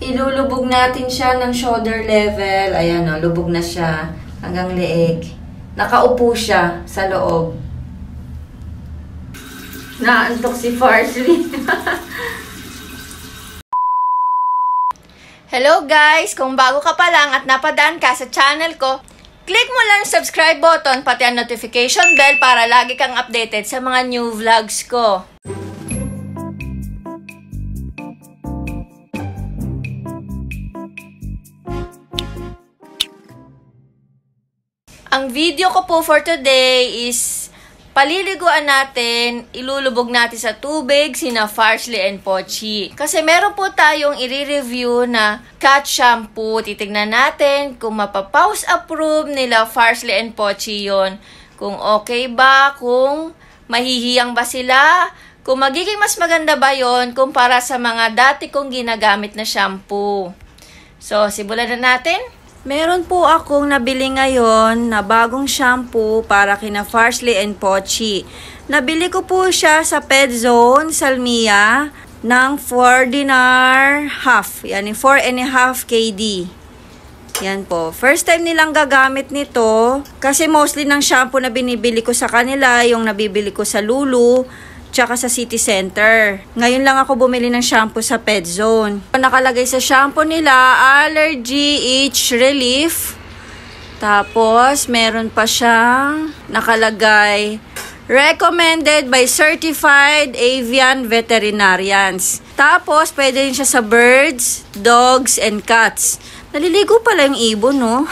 Ilulubog natin siya ng shoulder level. Ayan o, lubog na siya hanggang leeg. Nakaupo siya sa loob. Naantok si Farsley. Hello guys! Kung bago ka pa lang at napadaan ka sa channel ko, click mo lang subscribe button pati ang notification bell para lagi kang updated sa mga new vlogs ko. Ang video ko po for today is paliliguan natin, ilulubog natin sa tubig sina Farsley and Pochi. Kasi meron po tayong i-review na cat shampoo. Titignan natin kung mapapause approve nila Farsley and Pochi yon. Kung okay ba, kung mahihiyang ba sila, kung magiging mas maganda ba yon kumpara sa mga dati kong ginagamit na shampoo. So, simulan na natin. Meron po akong nabili ngayon na bagong shampoo para kina Farsley and Pochi. Nabili ko po siya sa Pedzone, Salmia, ng 4 dinar half. Yan, 4.5 KD. Yan po. First time nilang gagamit nito. Kasi mostly ng shampoo na binibili ko sa kanila, yung nabibili ko sa Lulu, tsaka sa City Center. Ngayon lang ako bumili ng shampoo sa Pedzone. Nakalagay sa shampoo nila, Allergy Itch Relief. Tapos, meron pa siyang nakalagay, recommended by certified avian veterinarians. Tapos, pwede rin siya sa birds, dogs, and cats. Naliligo pala yung ibon, no?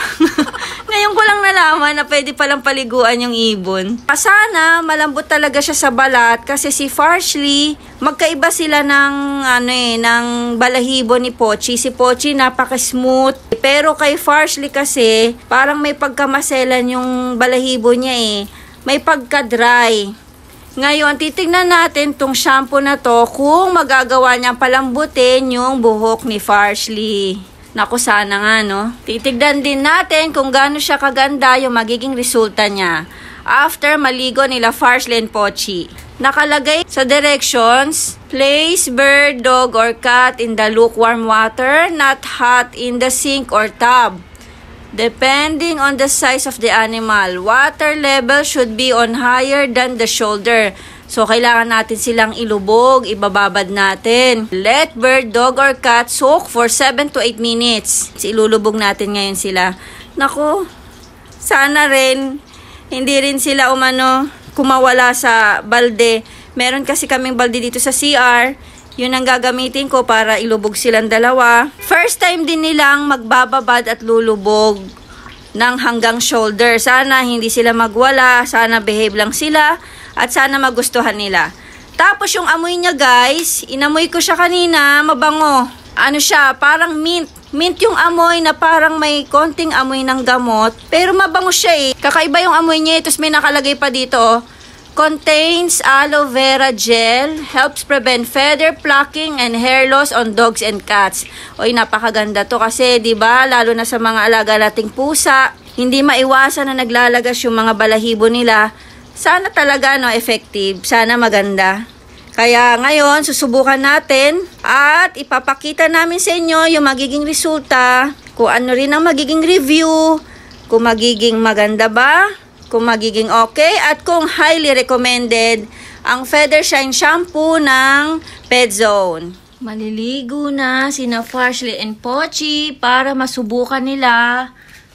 Ngayon ko lang nalaman na pwede palang paliguan yung ibon. Sana malambot talaga siya sa balat kasi si Farsley, magkaiba sila ng ng balahibo ni Pochi. Si Pochi napaka-smooth. Pero kay Farsley kasi, parang may pagkamaselan yung balahibo niya eh. May pagka-dry. Ngayon, titignan natin tong shampoo na to kung magagawa niyang palambutin yung buhok ni Farsley. Naku, sana nga, no? Titignan din natin kung gaano siya kaganda yung magiging resulta niya after maligo nila Farsley and Pochi. Nakalagay sa directions, place bird, dog, or cat in the lukewarm water, not hot in the sink or tub. Depending on the size of the animal, water level should be on higher than the shoulder. So, kailangan natin silang ilubog, ibababad natin. Let bird, dog, or cat soak for 7 to 8 minutes. Ilulubog natin ngayon sila. Naku, sana rin, hindi rin sila kumawala sa balde. Meron kasi kaming balde dito sa CR. Yun ang gagamitin ko para ilubog silang dalawa. First time din nilang magbababad at lulubog ng hanggang shoulder. Sana hindi sila magwala, sana behave lang sila. At sana magustuhan nila. Tapos yung amoy niya guys, inamoy ko siya kanina, mabango. Ano siya, parang mint. Mint yung amoy na parang may konting amoy ng gamot. Pero mabango siya eh. Kakaiba yung amoy niya. Tapos may nakalagay pa dito. Contains aloe vera gel. Helps prevent feather plucking and hair loss on dogs and cats. Oy, napakaganda to kasi, di ba, lalo na sa mga alaga nating pusa, hindi maiwasan na naglalagas yung mga balahibo nila. Sana talaga effective, sana maganda. Kaya ngayon, susubukan natin at ipapakita namin sa inyo yung magiging resulta, kung ano rin ang magiging review, kung magiging maganda ba, kung magiging okay, at kung highly recommended ang Feather Shine Shampoo ng Pedzone. Maliligo na sina Farsley and Pochi para masubukan nila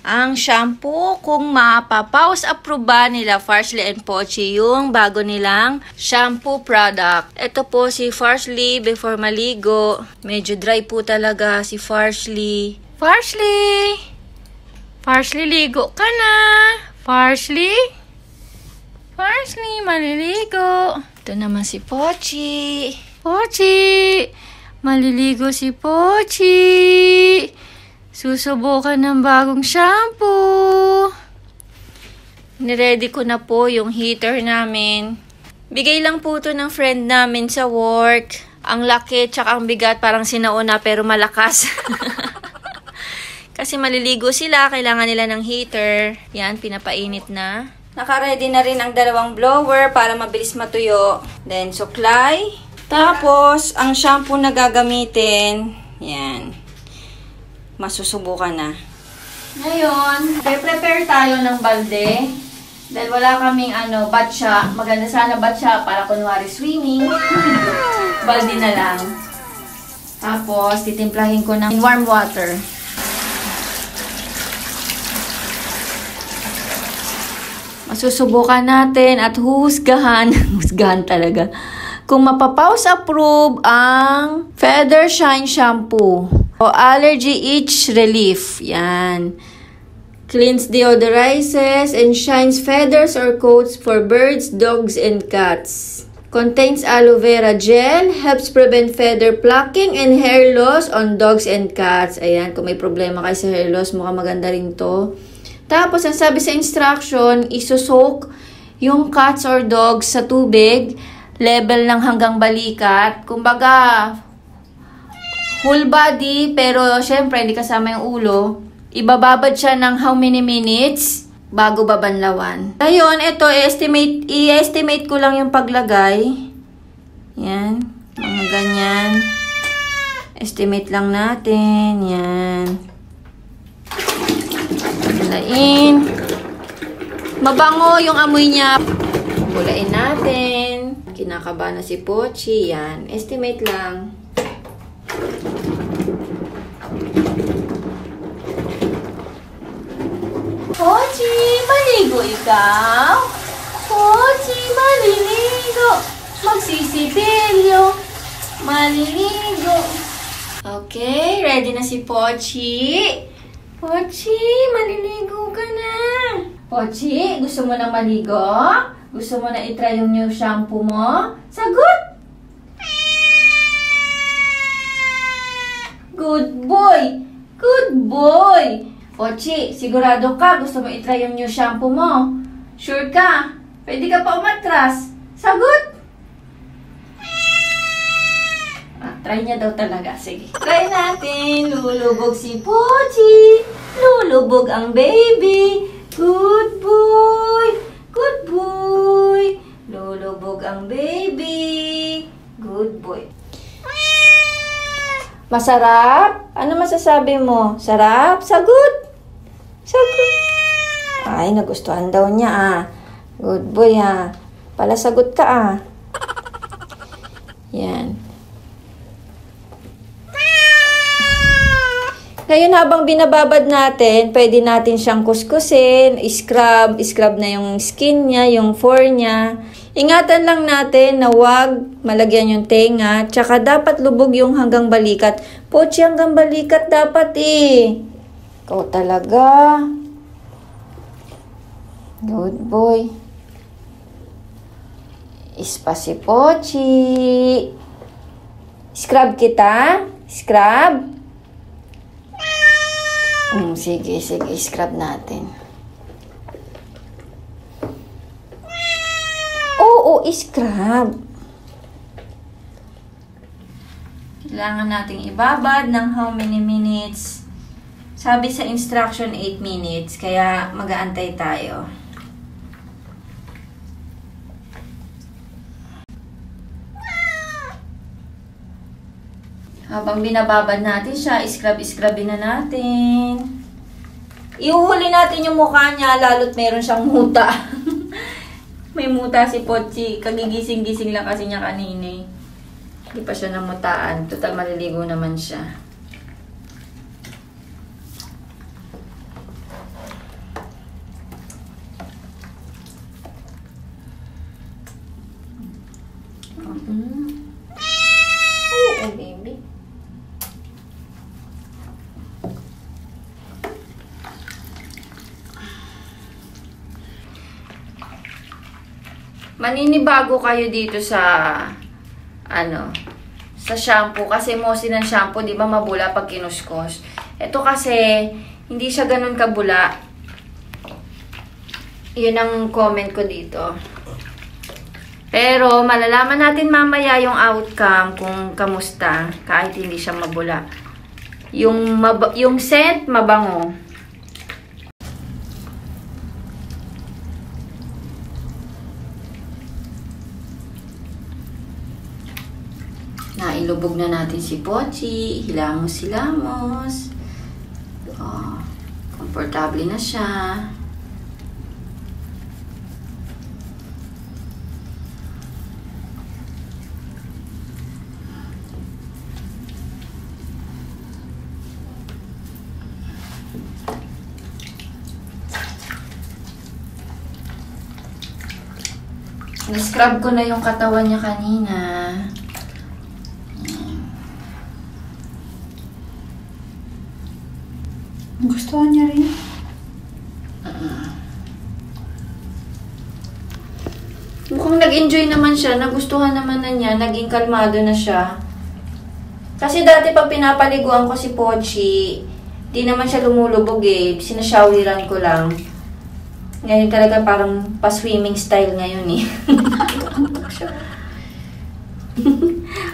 ang shampoo kung mapapause approve ba nila Farsley and Pochi yung bago nilang shampoo product. Ito po si Farsley before maligo. Medyo dry po talaga si Farsley. Farsley! Farsley, ligo ka na! Farsley? Farsley, maliligo. Ito naman si Pochi. Pochi! Maliligo si Pochi! Susubukan ng bagong shampoo. Niready ko na po yung heater namin. Bigay lang po to ng friend namin sa work. Ang laki tsaka ang bigat, parang sinauna pero malakas. Kasi maliligo sila, kailangan nila ng heater. Yan, pinapainit na. Naka-ready na rin ang dalawang blower para mabilis matuyo. Then, suklay. Tapos, ang shampoo na gagamitin, yan. masusubukan na. Ngayon, prepare tayo ng balde. Dahil wala kaming batya. Maganda sana batya para kunwari swimming. Balde na lang. Tapos, titimplahin ko ng warm water. Masusubukan natin at husgahan. Husgahan talaga. Kung mapapause approve ang Feather Shine Shampoo o Allergy Itch Relief. Yan. Cleans, deodorizes, and shines feathers or coats for birds, dogs, and cats. Contains aloe vera gel, helps prevent feather plucking and hair loss on dogs and cats. Ayan, kung may problema kayo sa hair loss, mukhang maganda rin to. Tapos, ang sabi sa instruction, isusok yung cats or dogs sa tubig, level ng hanggang balikat. Kumbaga, whole body, pero syempre, hindi kasama yung ulo. Ibababad siya ng how many minutes bago babanlawan. Ngayon, ito, i-estimate ko lang yung paglagay. Yan. Mga ganyan. Estimate lang natin. Yan. Bulain. Mabango yung amoy niya. Bulain natin. Kinakaba na si Pochi. Yan. Estimate lang. Pochi, maligo ikaw? Pochi, maliligo. Magsisipilyo. Maliligo. Okay, ready na si Pochi. Pochi, maliligo ka na. Pochi, gusto mo na maligo? Gusto mo na itry yung new shampoo mo? Sagot! Good boy! Good boy! Pochi, sigurado ka? Gusto mo itry yung new shampoo mo? Sure ka? Pwede ka pa umatras? Sagot! Try niya daw talaga. Sige. Try natin. Lulubog si Pochi. Lulubog ang baby. Good boy. Good boy. Lulubog ang baby. Good boy. Masarap? Ano masasabi mo? Sarap? Sagot? Sagot. Ay, nagustuhan daw niya ah. Good boy ah. Pala sagot ka ah. Yan. Ngayon habang binababad natin, pwede natin siyang kuskusin, scrub na yung skin niya, yung fur niya. Ingatan lang natin na wag malagyan yung tenga, tsaka dapat lubog yung hanggang balikat. Pochi, hanggang balikat dapat eh. Ikaw talaga. Good boy. Ispa si Pochi. Scrub kita? Scrub? Sige, scrub natin. Oo, scrub. Kailangan nating ibabad ng how many minutes. Sabi sa instruction 8 minutes, kaya mag-aantay tayo. Habang binababad natin siya, scrub-scrubin na natin. Iuhuli natin yung mukha niya, lalo't meron siyang muta. May muta si Pochi. Kagigising-gising lang kasi niya kanina. Hindi pa siya namutaan. Total maliligo naman siya. Oh, baby. Maninibago kayo dito sa sa shampoo kasi mostly ng shampoo, di ba, mabula pag kinuskos. Ito kasi hindi siya ganun kabula. Yun ang comment ko dito. Pero malalaman natin mamaya yung outcome kung kamusta kahit hindi siya mabula. Yung scent mabango. Nailubog na natin si Pochi. Hilamos-hilamos. Oh, komportable na siya. Na-scrub ko na yung katawan niya kanina. Gustuhan niya rin. Mukhang nag-enjoy naman siya. Nagustuhan naman na niya. Naging kalmado na siya. Kasi dati pag pinapaliguan ko si Pochi, di naman siya lumulubog eh. Sinashoweran ko lang. Ngayon talaga parang pa-swimming style ngayon eh.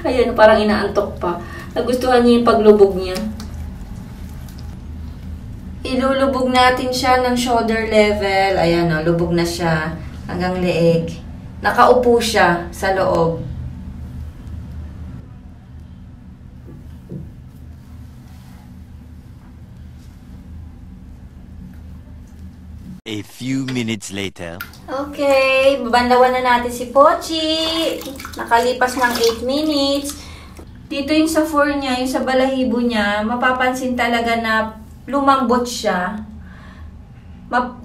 Ayan, parang inaantok pa. Nagustuhan niya yung paglubog niya. Ilulubog natin siya ng shoulder level. Ayan o, lubog na siya hanggang leeg. Nakaupo siya sa loob. A few minutes later. Okay, babandawan na natin si Pochi. Nakalipas ng 8 minutes. Dito yung sa fur niya, yung sa balahibo niya, mapapansin talaga na lumambot siya.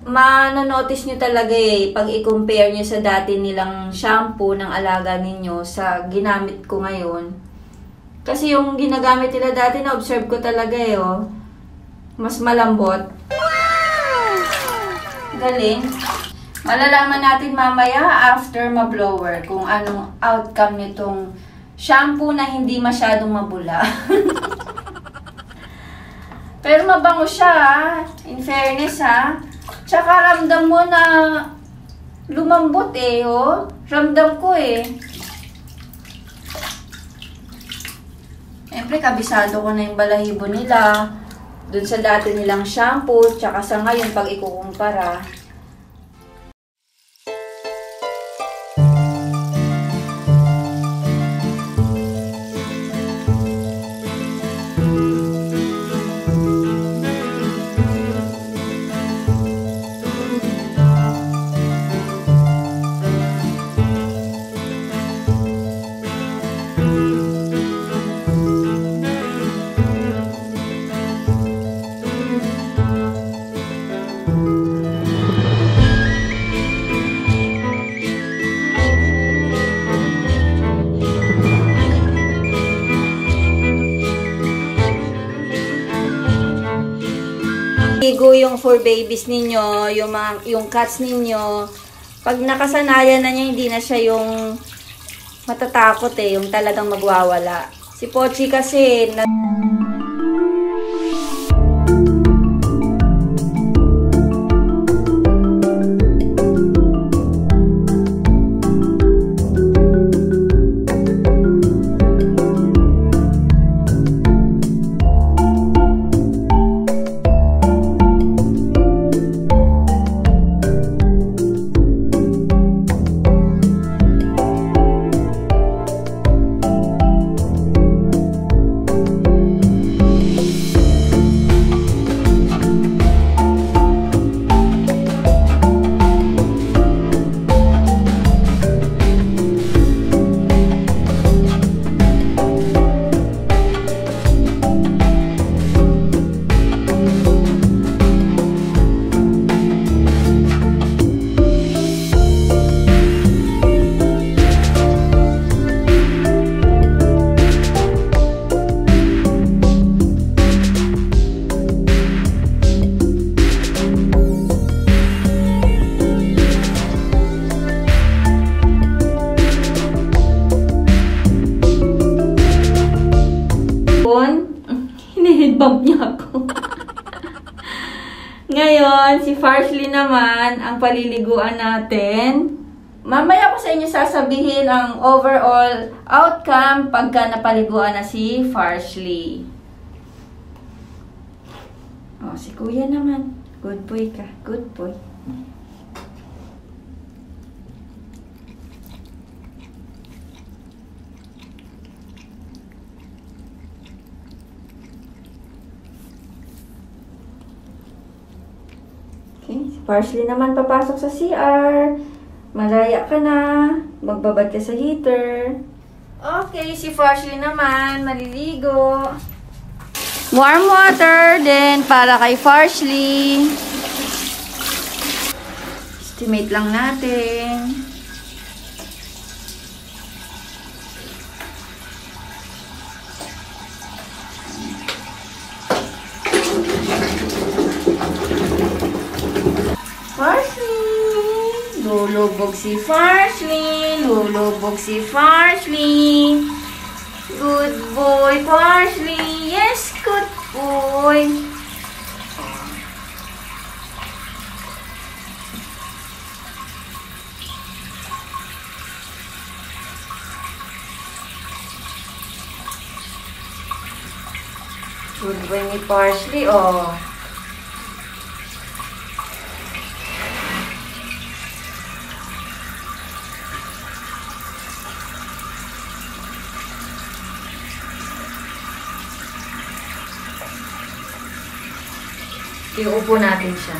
Manonotice nyo talaga eh, pag i-compare nyo sa dati nilang shampoo ng alaga ninyo sa ginamit ko ngayon. Kasi yung ginagamit nila dati, na-observe ko talaga eh, oh. Mas malambot. Galing. Malalaman natin mamaya after ma-blower kung anong outcome nitong shampoo na hindi masyadong mabula. Pero mabango siya ha. In fairness ha. Tsaka ramdam mo na lumambot eh oh. Ramdam ko eh. Siyempre kabisado ko na yung balahibo nila. Dun sa dati nilang shampoo, tsaka sa ngayon pag ikukumpara. Ligo yung fur babies ninyo, yung cats ninyo. Pag nakasanayan na niya, hindi na siya yung matatakot eh, yung talagang magwawala. Si Pochi kasi hinihidbump niya ako. Ngayon, si Farsley naman ang paliliguan natin. Mamaya ko sa inyo sasabihin ang overall outcome pagka napaliguan na si Farsley. Oh, si Kuya naman. Good boy ka. Good boy. Parsley naman papasok sa CR. Malaya ka na. Magbabad ka sa heater. Okay, si Parsley naman, maliligo. Warm water din para kay Parsley. Estimate lang natin. Lulubog si Parsley. Lulubog si Parsley. Good boy, Parsley. Yes, good boy. Good boy ni Parsley, oh. Iupo natin siya.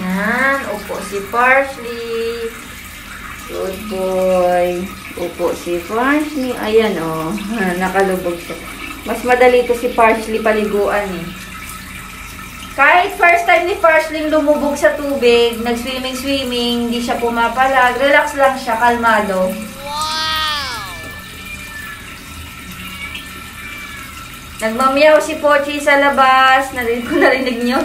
Yan. Upo si Parsley. Good boy. Upo si Parsley. Ayan, oh. Nakalubog siya. Mas madali to si Parsley paliguan, eh. Kahit first time ni Parsley lumubog sa tubig, nag-swimming, hindi siya pumapalag. Relax lang siya, kalmado. Nagmamiyaw si Pochi sa labas. Narinig nyo?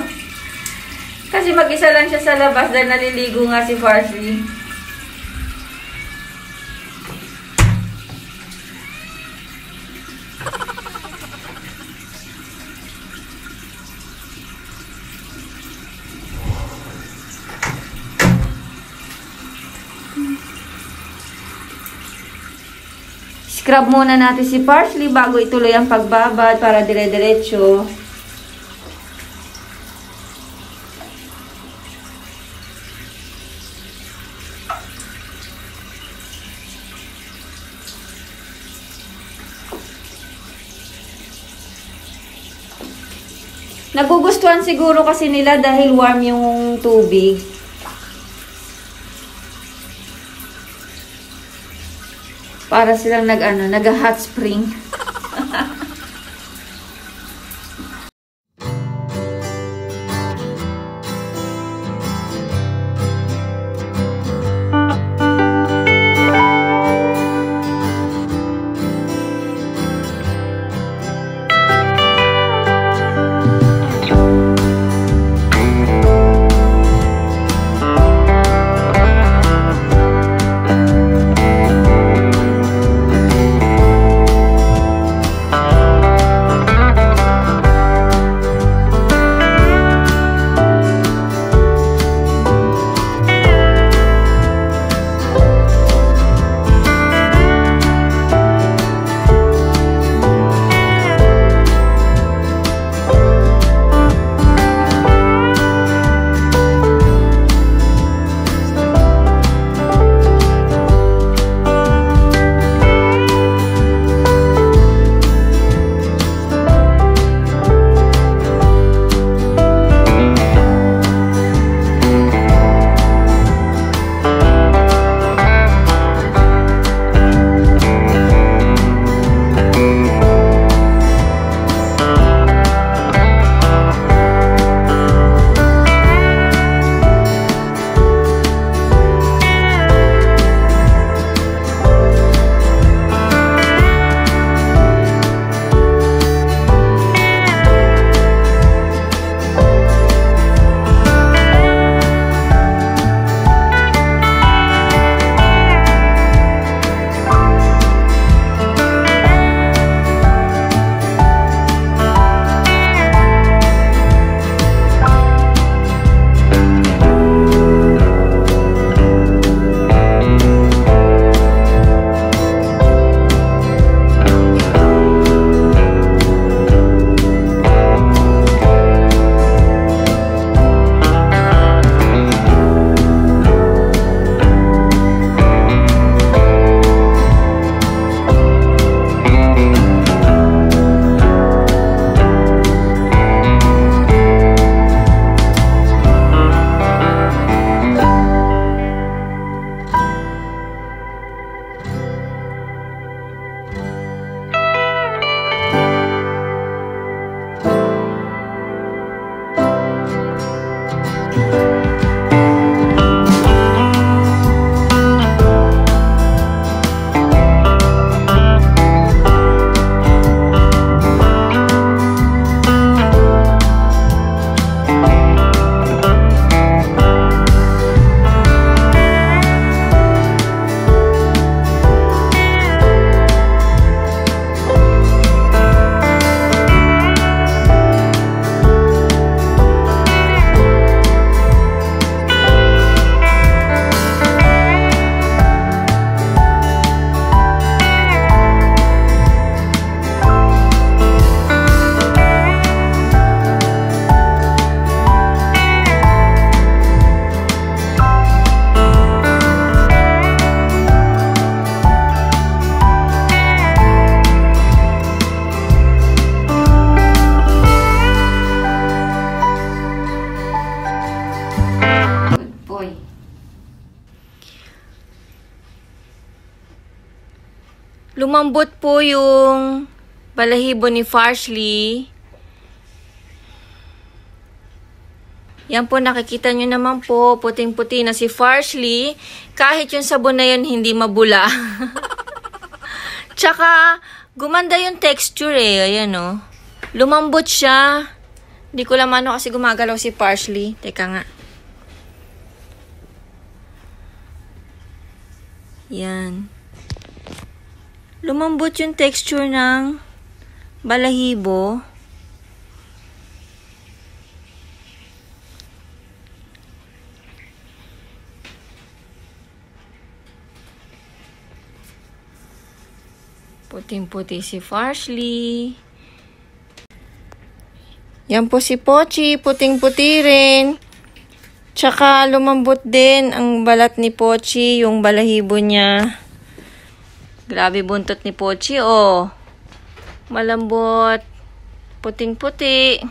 Kasi mag-isa lang siya sa labas dahil naliligo nga si Parsley. Scrub muna natin si Parsley bago ituloy ang pagbabad para dire-diretso. Nagugustuhan siguro kasi nila dahil warm yung tubig. Para silang nag-hot spring. lumambot po yung balahibo ni Farsley. Yan po, nakikita nyo naman po, puting-puti na si Farsley. Kahit yung sabon na yun, hindi mabula. Tsaka, gumanda yung texture eh. Ayan o. Lumambot siya. Hindi ko lang ano kasi gumagalaw si Farsley. Teka nga. Yan. Lumambot yung texture ng balahibo. Puting-puti si Farsley. Yan po si Pochi, puting-puti rin. Tsaka lumambot din ang balat ni Pochi, yung balahibo niya. Grabe buntot ni Pochi, oh. Malambot. Puting-puti.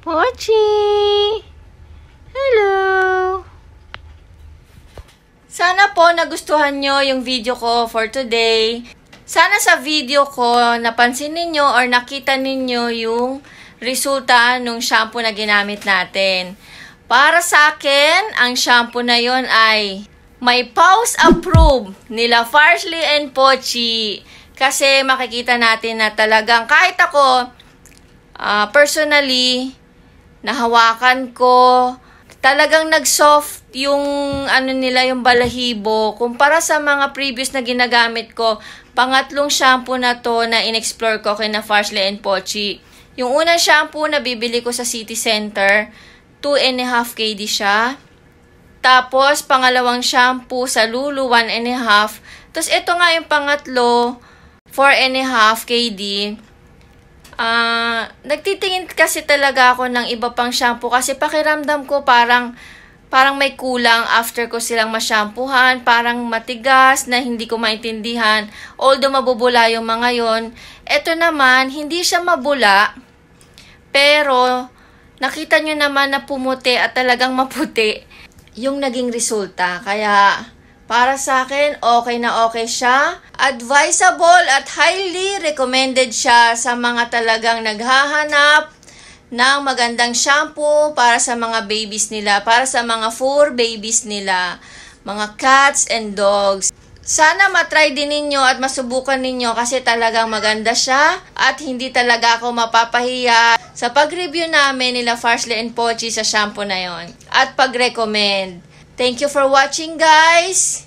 Pochi! Hello! Sana po nagustuhan nyo yung video ko for today. Sana sa video ko napansin ninyo or nakita ninyo yung resulta ng shampoo na ginamit natin. Para sa akin, ang shampoo na yon ay may pause approve nila Farsley and Pochi. Kasi makikita natin na talagang kahit ako, personally, nahawakan ko, talagang nag-soft yung ano nila, yung balahibo. Kumpara sa mga previous na ginagamit ko, pangatlong shampoo na to na in-explore ko kay na Farsley and Pochi. Yung unang shampoo na bibili ko sa City Center, 2.5 KD siya. Tapos, pangalawang shampoo sa Lulu, 1.5. Tapos, ito nga yung pangatlo, 4.5 KD. Nagtitingin kasi talaga ako ng iba pang shampoo kasi pakiramdam ko parang may kulang after ko silang mashampoohan, parang matigas na hindi ko maintindihan. Although mabubula yung mga yon, ito naman hindi siya mabula, pero nakita nyo naman na pumuti at talagang maputi yung naging resulta. Kaya para sa akin, okay na okay siya. Advisable at highly recommended siya sa mga talagang naghahanap ng magandang shampoo para sa mga babies nila, para sa mga fur babies nila, mga cats and dogs. Sana matry din ninyo at masubukan ninyo kasi talagang maganda siya at hindi talaga ako mapapahiya sa pag-review namin nila Farsley and Pochi sa shampoo na yon at pag-recommend. Thank you for watching, guys!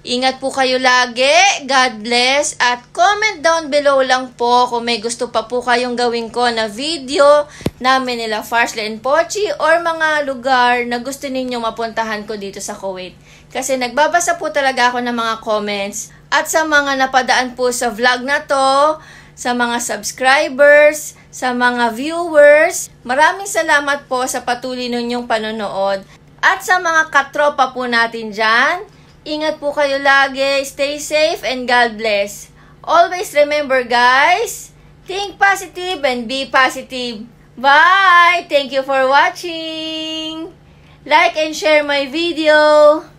Ingat po kayo lagi. God bless. At comment down below lang po kung may gusto pa po kayong gawin ko na video namin nila Farsley and Pochi or mga lugar na gusto ninyong mapuntahan ko dito sa Kuwait. Kasi nagbabasa po talaga ako ng mga comments. At sa mga napadaan po sa vlog na to, sa mga subscribers, sa mga viewers, maraming salamat po sa patuloy ninyong panonood. At sa mga katropa po natin dyan, ingat po kayo lagi, stay safe, and God bless. Always remember, guys, think positive and be positive. Bye! Thank you for watching. Like and share my video.